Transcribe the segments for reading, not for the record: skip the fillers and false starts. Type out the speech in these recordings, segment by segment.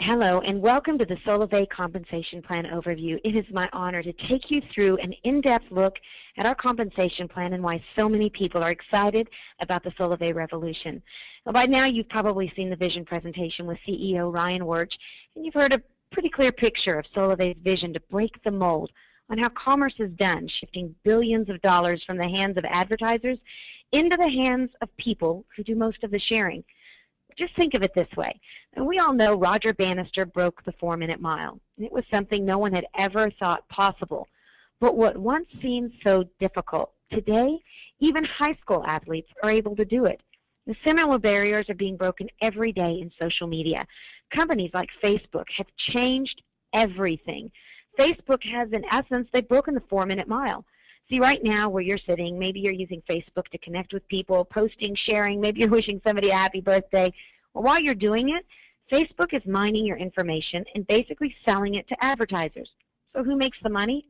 Hello, and welcome to the Solvay Compensation Plan Overview. It is my honor to take you through an in-depth look at our compensation plan and why so many people are excited about the Solvay revolution. Well, by now, you've probably seen the vision presentation with CEO Ryan Wirch, and you've heard a pretty clear picture of Solvay's vision to break the mold on how commerce is done, shifting billions of dollars from the hands of advertisers into the hands of people who do most of the sharing. Just think of it this way. And we all know Roger Bannister broke the 4-minute mile. It was something no one had ever thought possible. But what once seemed so difficult, today even high school athletes are able to do it. The similar barriers are being broken every day in social media. Companies like Facebook have changed everything. Facebook has, in essence, they've broken the 4-minute mile. See, right now where you're sitting, maybe you're using Facebook to connect with people, posting, sharing, maybe you're wishing somebody a happy birthday. Well, while you're doing it, Facebook is mining your information and basically selling it to advertisers. So who makes the money?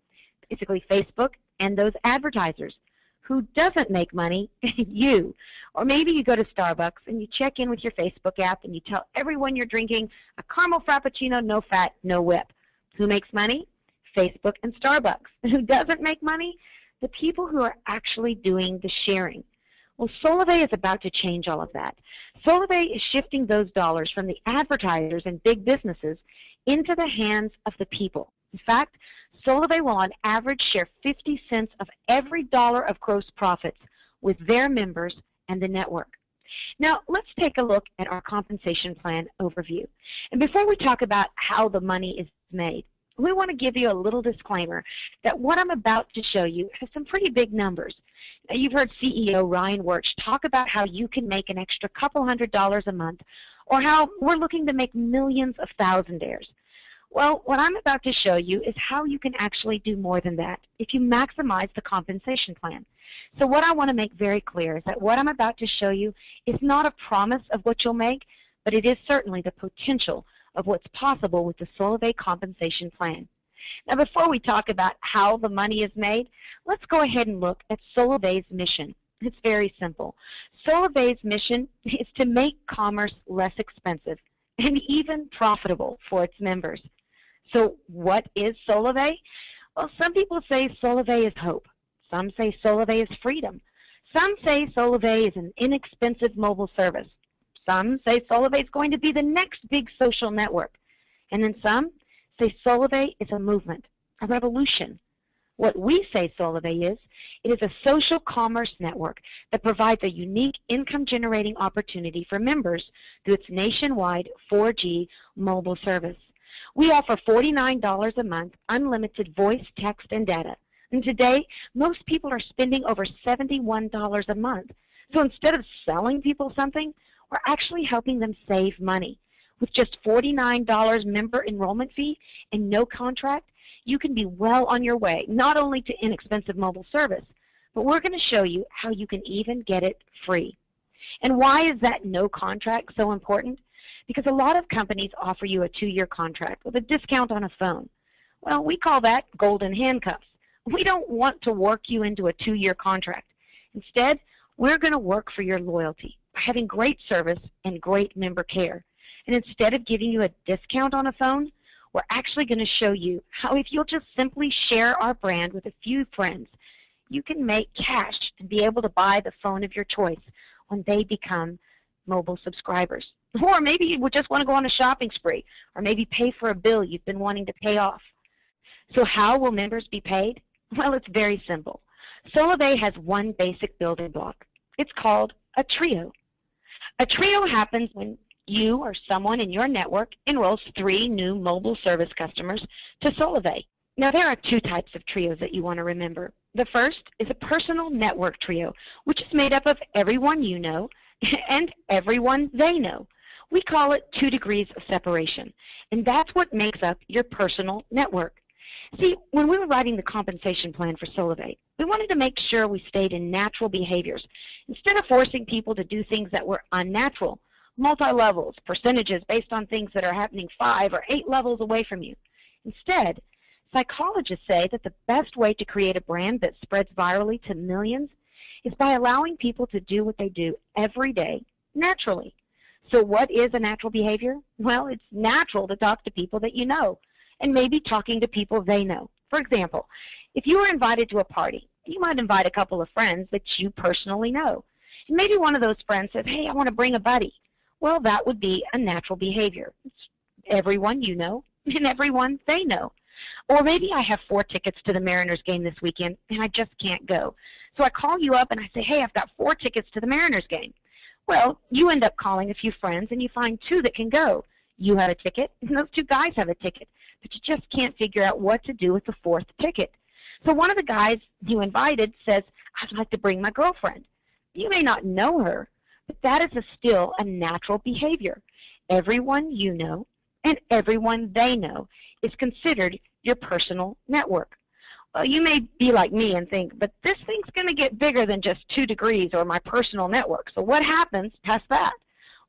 Basically Facebook and those advertisers. Who doesn't make money? You. Or maybe you go to Starbucks and you check in with your Facebook app and you tell everyone you're drinking a caramel frappuccino, no fat, no whip. Who makes money? Facebook and Starbucks. Who doesn't make money? The people who are actually doing the sharing. Well, Solvay is about to change all of that. Solvay is shifting those dollars from the advertisers and big businesses into the hands of the people. In fact, Solvay will on average share 50 cents of every dollar of gross profits with their members and the network. Now, let's take a look at our compensation plan overview. And before we talk about how the money is made, we want to give you a little disclaimer that what I'm about to show you has some pretty big numbers. Now, you've heard CEO Ryan Wirch talk about how you can make an extra couple $100s a month, or how we're looking to make millions of thousandaires. Well, what I'm about to show you is how you can actually do more than that if you maximize the compensation plan. So what I want to make very clear is that what I'm about to show you is not a promise of what you'll make, but it is certainly the potential of what's possible with the Solvay compensation plan. Now, before we talk about how the money is made, let's go ahead and look at Solvay's mission. It's very simple. Solvay's mission is to make commerce less expensive and even profitable for its members. So what is Solvay? Well, some people say Solvay is hope. Some say Solvay is freedom. Some say Solvay is an inexpensive mobile service. Some say Solvay is going to be the next big social network. And then some say Solvay is a movement, a revolution. What we say Solvay is, it is a social commerce network that provides a unique income-generating opportunity for members through its nationwide 4G mobile service. We offer $49 a month, unlimited voice, text, and data. And today, most people are spending over $71 a month. So instead of selling people something, we're actually helping them save money. With just $49 member enrollment fee and no contract, you can be well on your way, not only to inexpensive mobile service, but we're going to show you how you can even get it free. And why is that no contract so important? Because a lot of companies offer you a 2-year contract with a discount on a phone. Well, we call that golden handcuffs. We don't want to work you into a 2-year contract. Instead, we're going to work for your loyalty by having great service and great member care. And instead of giving you a discount on a phone, we're actually going to show you how if you'll just simply share our brand with a few friends, you can make cash and be able to buy the phone of your choice when they become mobile subscribers. Or maybe you would just want to go on a shopping spree, or maybe pay for a bill you've been wanting to pay off. So how will members be paid? Well, it's very simple. Solvay has one basic building block. It's called a trio. A trio happens when you or someone in your network enrolls 3 new mobile service customers to Solvay. Now, there are 2 types of trios that you want to remember. The first is a personal network trio, which is made up of everyone you know and everyone they know. We call it 2 degrees of separation, and that's what makes up your personal network. See, when we were writing the compensation plan for Solvay, we wanted to make sure we stayed in natural behaviors instead of forcing people to do things that were unnatural, multi-levels, percentages based on things that are happening 5 or 8 levels away from you. Instead, psychologists say that the best way to create a brand that spreads virally to millions is by allowing people to do what they do every day naturally. So what is a natural behavior? Well, it's natural to talk to people that you know, and maybe talking to people they know. For example, if you were invited to a party, you might invite a couple of friends that you personally know. And maybe one of those friends says, hey, I want to bring a buddy. Well, that would be a natural behavior. It's everyone you know and everyone they know. Or maybe I have 4 tickets to the Mariners game this weekend and I just can't go. So I call you up and I say, hey, I've got 4 tickets to the Mariners game. Well, you end up calling a few friends and you find 2 that can go. You have a ticket and those 2 guys have a ticket, but you just can't figure out what to do with the 4th ticket. So one of the guys you invited says, I'd like to bring my girlfriend. You may not know her, but that is still a natural behavior. Everyone you know and everyone they know is considered your personal network. Well, you may be like me and think, but this thing's going to get bigger than just 2 degrees or my personal network. So what happens past that?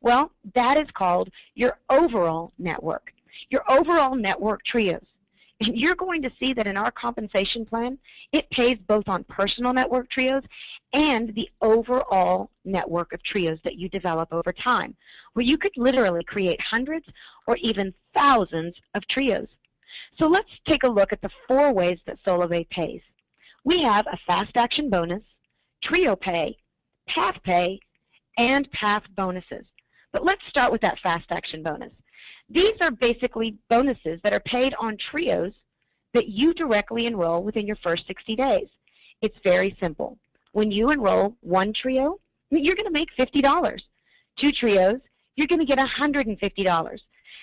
Well, that is called your overall network, your overall network trios. And you're going to see that in our compensation plan, it pays both on personal network trios and the overall network of trios that you develop over time, where you could literally create hundreds or even thousands of trios. So let's take a look at the 4 ways that SoloVay pays. We have a fast action bonus, trio pay, path pay, and path bonuses. But let's start with that fast action bonus. These are basically bonuses that are paid on trios that you directly enroll within your first 60 days. It's very simple. When you enroll 1 trio, you're going to make $50. 2 trios, you're going to get $150.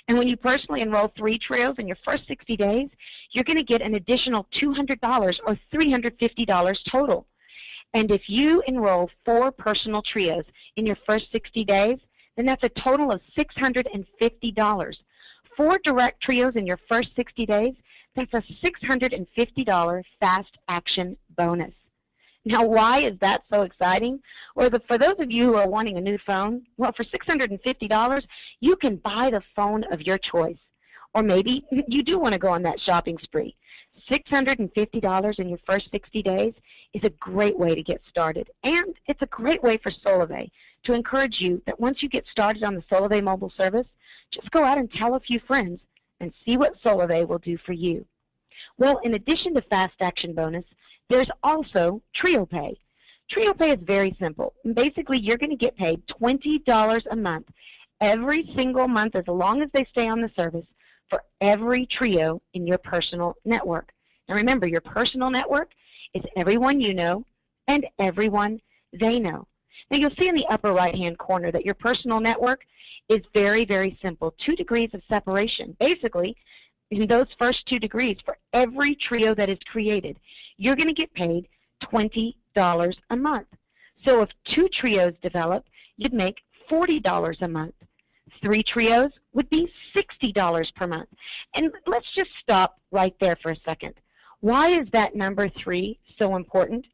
And when you personally enroll 3 trios in your first 60 days, you're going to get an additional $200 or $350 total. And if you enroll 4 personal trios in your first 60 days, then that's a total of $650. 4 direct trios in your first 60 days, that's a $650 fast action bonus. Now, why is that so exciting? Or for those of you who are wanting a new phone, well, for $650, you can buy the phone of your choice. Or maybe you do want to go on that shopping spree. $650 in your first 60 days is a great way to get started. And it's a great way for SoloVay to encourage you that once you get started on the SoloVay mobile service, just go out and tell a few friends and see what SoloVay will do for you. Well, in addition to fast action bonus, there's also trio pay. Trio pay is very simple. Basically, you're going to get paid $20 a month every single month as long as they stay on the service for every trio in your personal network. Now remember, your personal network is everyone you know and everyone they know. Now you'll see in the upper right-hand corner that your personal network is very, very simple, 2 degrees of separation. Basically, in those first 2 degrees, for every trio that is created, you're going to get paid $20 a month. So if 2 trios develop, you'd make $40 a month. 3 trios would be $60 per month. And let's just stop right there for a second. Why is that number 3 so important?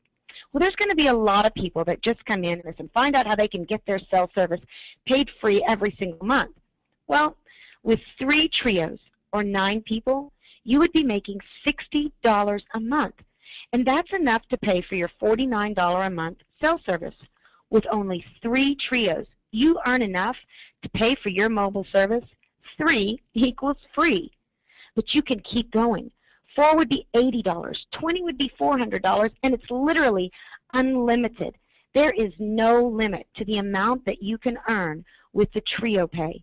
Well, there's going to be a lot of people that just come in and find out how they can get their cell service paid free every single month. Well, with 3 trios or 9 people, you would be making $60 a month. And that's enough to pay for your $49 a month cell service. With only 3 trios, you earn enough to pay for your mobile service. 3 equals free. But you can keep going. 4 would be $80, 20 would be $400, and it's literally unlimited. There is no limit to the amount that you can earn with the trio pay.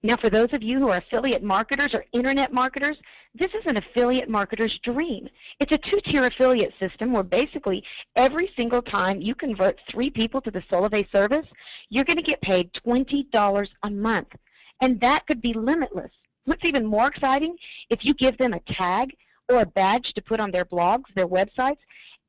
Now, for those of you who are affiliate marketers or internet marketers, this is an affiliate marketer's dream. It's a 2-tier affiliate system where basically every single time you convert 3 people to the SoloVay service, you're going to get paid $20 a month, and that could be limitless. What's even more exciting, if you give them a tag or a badge to put on their blogs, their websites,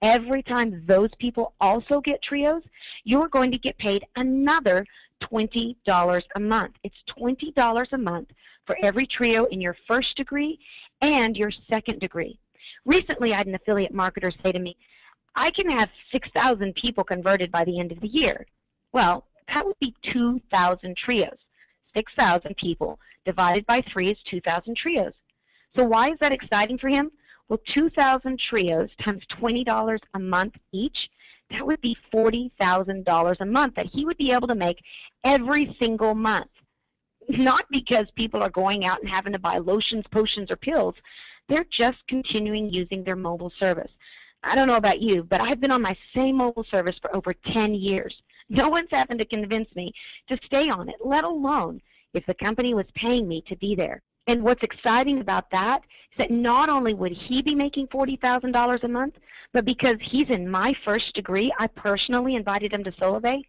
every time those people also get trios, you're going to get paid another $20 a month. It's $20 a month for every trio in your first degree and your second degree. Recently, I had an affiliate marketer say to me, I can have 6,000 people converted by the end of the year. Well, that would be 2,000 trios. 6,000 people divided by 3 is 2,000 trios. So why is that exciting for him? Well, 2,000 trios times $20 a month each, That would be $40,000 a month that he would be able to make every single month. Not because people are going out and having to buy lotions, potions, or pills. They're just continuing using their mobile service. I don't know about you, but I've been on my same mobile service for over 10 years. No one's happened to convince me to stay on it, let alone if the company was paying me to be there. And what's exciting about that is that not only would he be making $40,000 a month, but because he's in my first degree, I personally invited him to Solivay,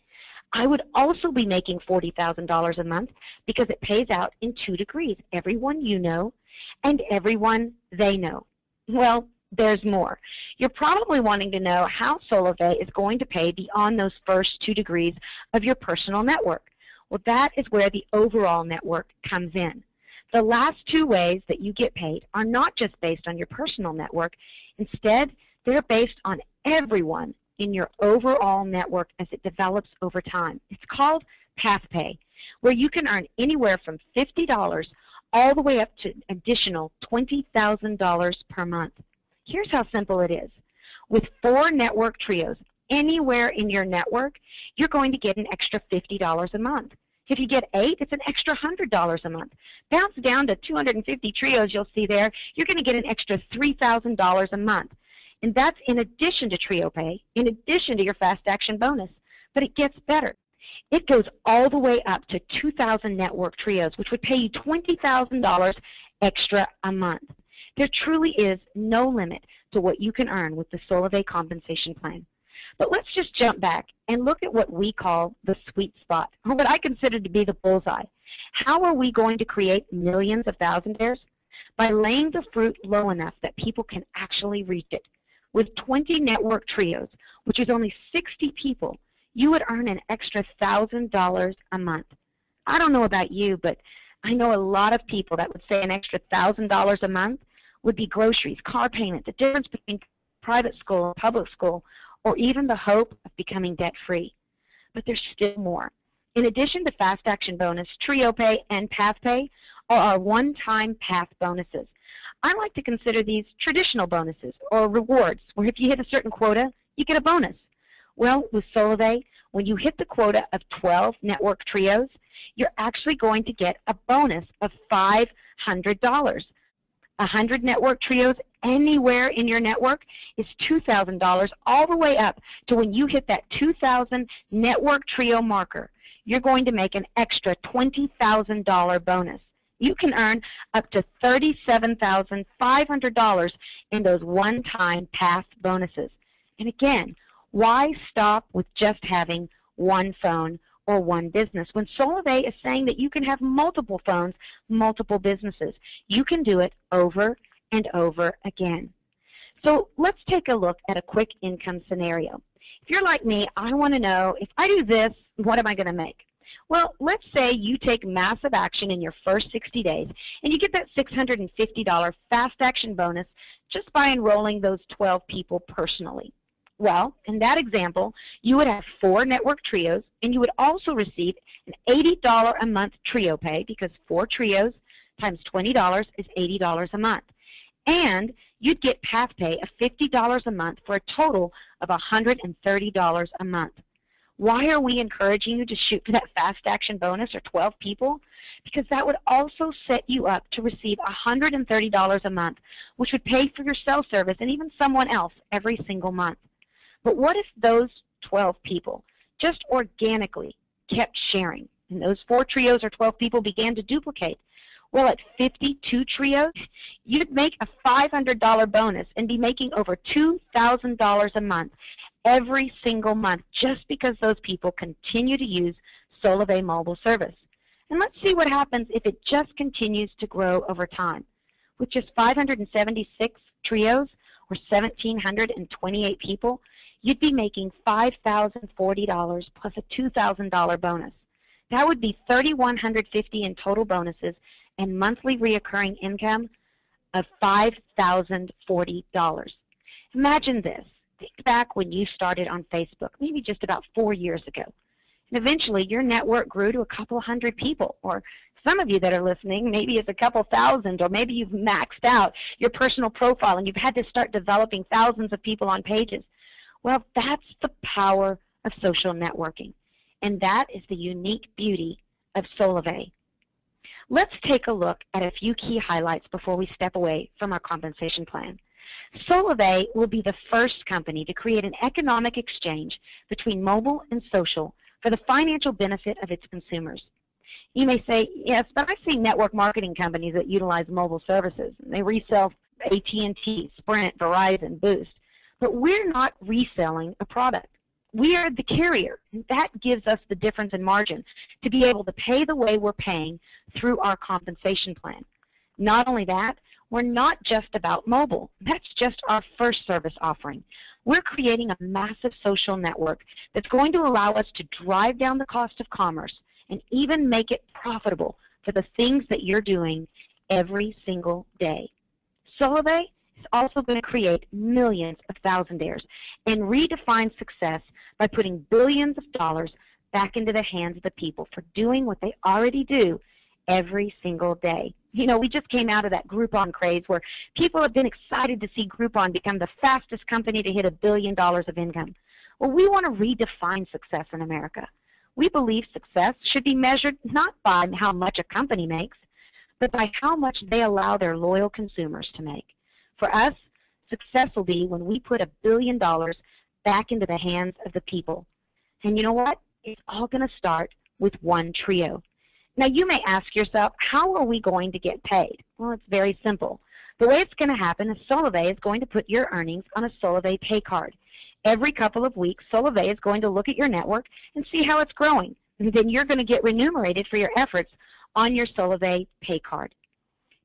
I would also be making $40,000 a month because it pays out in 2 degrees, everyone you know and everyone they know. Well, there's more. You're probably wanting to know how Solivay is going to pay beyond those first 2 degrees of your personal network. Well, that is where the overall network comes in. The last 2 ways that you get paid are not just based on your personal network. Instead, they're based on everyone in your overall network as it develops over time. It's called path pay, where you can earn anywhere from $50 all the way up to an additional $20,000 per month. Here's how simple it is. With 4 network trios anywhere in your network, you're going to get an extra $50 a month. If you get 8, it's an extra $100 a month. Bounce down to 250 trios you'll see there, you're going to get an extra $3,000 a month. And that's in addition to trio pay, in addition to your fast action bonus. But it gets better. It goes all the way up to 2,000 network trios, which would pay you $20,000 extra a month. There truly is no limit to what you can earn with the Solivay compensation plan. But let's just jump back and look at what we call the sweet spot, or what I consider to be the bullseye. How are we going to create millions of thousandaires? By laying the fruit low enough that people can actually reach it. With 20 network trios, which is only 60 people, you would earn an extra $1,000 a month. I don't know about you, but I know a lot of people that would say an extra $1,000 a month would be groceries, car payment, the difference between private school and public school, or even the hope of becoming debt-free. But there's still more. In addition to Fast Action Bonus, Trio Pay, and Path Pay are our one-time path bonuses. I like to consider these traditional bonuses or rewards, where if you hit a certain quota, you get a bonus. Well, with Solivay, when you hit the quota of 12 network trios, you're actually going to get a bonus of $500. 100 network trios anywhere in your network is $2,000, all the way up to when you hit that 2,000 network trio marker, you're going to make an extra $20,000 bonus. You can earn up to $37,500 in those one-time path bonuses. And again, why stop with just having one phone or one business when Solivay is saying that you can have multiple phones, multiple businesses? You can do it over and over again. So let's take a look at a quick income scenario. If you're like me, I want to know, if I do this, what am I going to make? Well, let's say you take massive action in your first 60 days and you get that $650 fast action bonus just by enrolling those 12 people personally. Well, in that example, you would have 4 network trios, and you would also receive an $80 a month trio pay, because 4 trios times $20 is $80 a month. And you'd get path pay of $50 a month for a total of $130 a month. Why are we encouraging you to shoot for that fast action bonus or 12 people? Because that would also set you up to receive $130 a month, which would pay for your cell service and even someone else every single month. But what if those 12 people just organically kept sharing, and those 4 trios or 12 people began to duplicate? Well, at 52 trios, you'd make a $500 bonus and be making over $2,000 a month every single month, just because those people continue to use Solivay mobile service. And let's see what happens if it just continues to grow over time. With just 576 trios, or 1,728 people, you'd be making $5,040 plus a $2,000 bonus. That would be $3,150 in total bonuses and monthly reoccurring income of $5,040. Imagine this. Think back when you started on Facebook, maybe just about 4 years ago. And eventually your network grew to a couple hundred people, or some of you that are listening, maybe it's a couple thousand, or maybe you've maxed out your personal profile and you've had to start developing thousands of people on pages. Well, that's the power of social networking, and that is the unique beauty of Solivay. Let's take a look at a few key highlights before we step away from our compensation plan. Solivay will be the first company to create an economic exchange between mobile and social for the financial benefit of its consumers. You may say, yes, but I've seen network marketing companies that utilize mobile services. They resell AT&T, Sprint, Verizon, Boost. But we're not reselling a product. We are the carrier, and that gives us the difference in margin to be able to pay the way we're paying through our compensation plan. Not only that, we're not just about mobile. That's just our first service offering. We're creating a massive social network that's going to allow us to drive down the cost of commerce and even make it profitable for the things that you're doing every single day. Solivay is also going to create millions of thousandaires and redefine success by putting billions of dollars back into the hands of the people for doing what they already do every single day. You know, we just came out of that Groupon craze where people have been excited to see Groupon become the fastest company to hit $1 billion of income. Well, we want to redefine success in America. We believe success should be measured not by how much a company makes, but by how much they allow their loyal consumers to make. For us, success will be when we put $1 billion back into the hands of the people. And you know what? It's all going to start with one trio. Now, you may ask yourself, how are we going to get paid? Well, it's very simple. The way it's going to happen is Solivay is going to put your earnings on a Solivay pay card. Every couple of weeks, Solivay is going to look at your network and see how it's growing. And then you're going to get remunerated for your efforts on your Solivay pay card.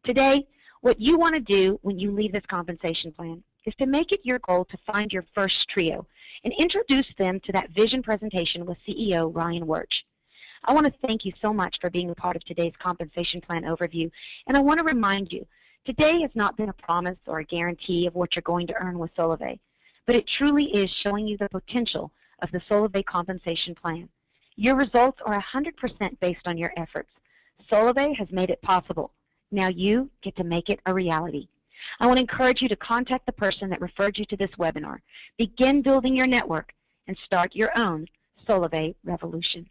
Today, what you want to do when you leave this compensation plan is to make it your goal to find your first trio and introduce them to that vision presentation with CEO Ryan Wirch. I want to thank you so much for being a part of today's compensation plan overview, and I want to remind you, today has not been a promise or a guarantee of what you're going to earn with Solivay, but it truly is showing you the potential of the Solivay compensation plan. Your results are 100% based on your efforts. Solivay has made it possible. Now you get to make it a reality. I want to encourage you to contact the person that referred you to this webinar. Begin building your network and start your own Solivay revolution.